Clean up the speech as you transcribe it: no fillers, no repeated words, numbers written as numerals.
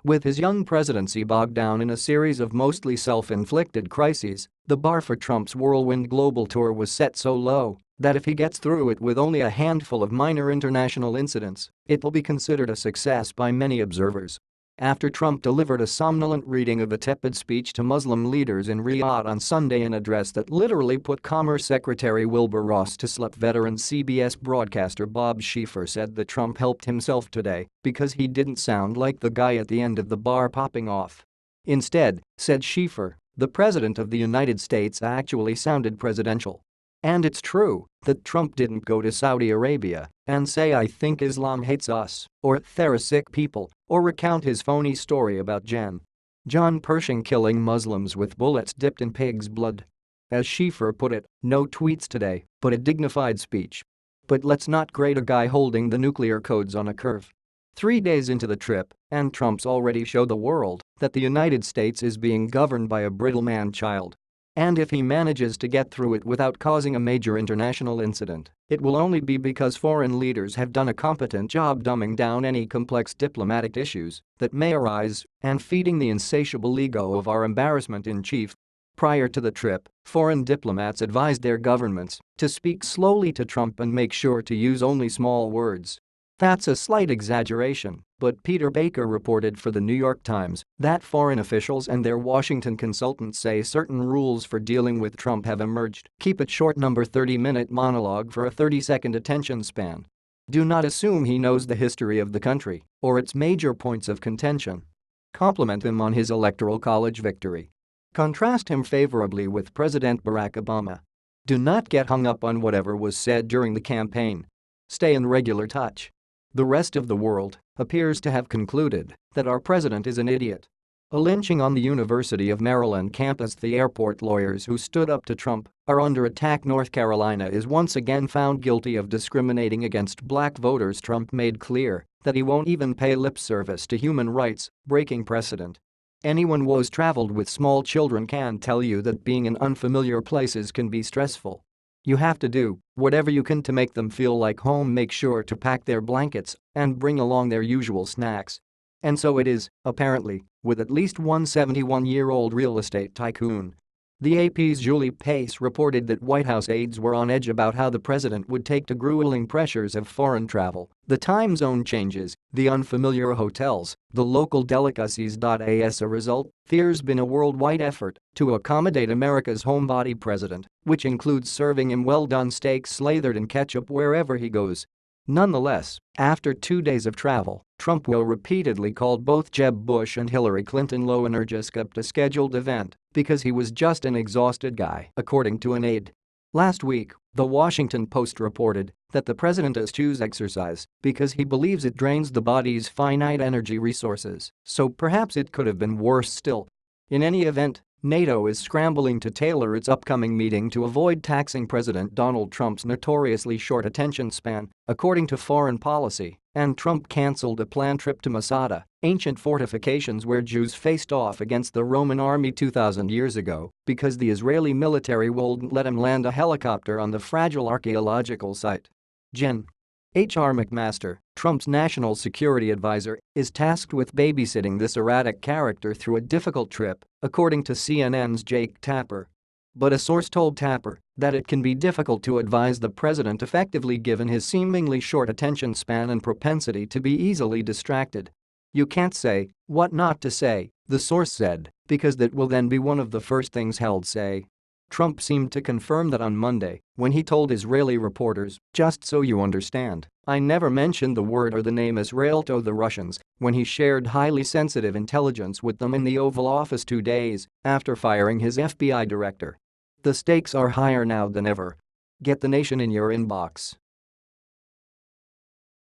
With his young presidency bogged down in a series of mostly self-inflicted crises, the bar for Trump's whirlwind global tour was set so low that if he gets through it with only a handful of minor international incidents, it will be considered a success by many observers. After Trump delivered a somnolent reading of a tepid speech to Muslim leaders in Riyadh on Sunday, an address that literally put Commerce Secretary Wilbur Ross to sleep, veteran CBS broadcaster Bob Schieffer said that Trump helped himself today because he didn't sound like the guy at the end of the bar popping off. Instead, said Schieffer, the President of the United States actually sounded presidential. And it's true that Trump didn't go to Saudi Arabia and say "I think Islam hates us" or "they're sick people" or recount his phony story about John Pershing killing Muslims with bullets dipped in pig's blood. As Schieffer put it, no tweets today, but a dignified speech. But let's not grade a guy holding the nuclear codes on a curve. 3 days into the trip, and Trump's already showed the world that the United States is being governed by a brittle man-child. And if he manages to get through it without causing a major international incident, it will only be because foreign leaders have done a competent job dumbing down any complex diplomatic issues that may arise and feeding the insatiable ego of our embarrassment-in-chief. Prior to the trip, foreign diplomats advised their governments to speak slowly to Trump and make sure to use only small words. That's a slight exaggeration, but Peter Baker reported for the New York Times that foreign officials and their Washington consultants say certain rules for dealing with Trump have emerged. Keep it short. 30-minute monologue for a 30-second attention span. Do not assume he knows the history of the country or its major points of contention. Compliment him on his Electoral College victory. Contrast him favorably with President Barack Obama. Do not get hung up on whatever was said during the campaign. Stay in regular touch. The rest of the world appears to have concluded that our president is an idiot. A lynching on the University of Maryland campus. The airport lawyers who stood up to Trump are under attack. North Carolina is once again found guilty of discriminating against black voters. Trump made clear that he won't even pay lip service to human rights, breaking precedent. Anyone who has traveled with small children can tell you that being in unfamiliar places can be stressful. You have to do whatever you can to make them feel like home. Make sure to pack their blankets and bring along their usual snacks. And so it is, apparently, with at least one 71-year-old real estate tycoon. The AP's Julie Pace reported that White House aides were on edge about how the president would take to grueling pressures of foreign travel, the time zone changes, the unfamiliar hotels, the local delicacies. As a result, there's been a worldwide effort to accommodate America's homebody president, which includes serving him well-done steaks slathered in ketchup wherever he goes. Nonetheless, after 2 days of travel, Trump will repeatedly called both Jeb Bush and Hillary Clinton low energy skipped a scheduled event because he was just an exhausted guy, according to an aide. Last week, The Washington Post reported that the president eschews exercise because he believes it drains the body's finite energy resources, so perhaps it could have been worse still. In any event, NATO is scrambling to tailor its upcoming meeting to avoid taxing President Donald Trump's notoriously short attention span, according to Foreign Policy, and Trump cancelled a planned trip to Masada, ancient fortifications where Jews faced off against the Roman army 2,000 years ago, because the Israeli military wouldn't let him land a helicopter on the fragile archaeological site. Jen. H.R. McMaster, Trump's national security advisor, is tasked with babysitting this erratic character through a difficult trip, according to CNN's Jake Tapper. But a source told Tapper that it can be difficult to advise the president effectively given his seemingly short attention span and propensity to be easily distracted. You can't say what not to say, the source said, because that will then be one of the first things he'll say. Trump seemed to confirm that on Monday when he told Israeli reporters, "Just so you understand, I never mentioned the word or the name Israel to the Russians," when he shared highly sensitive intelligence with them in the Oval Office 2 days after firing his FBI director. The stakes are higher now than ever. Get the Nation in your inbox.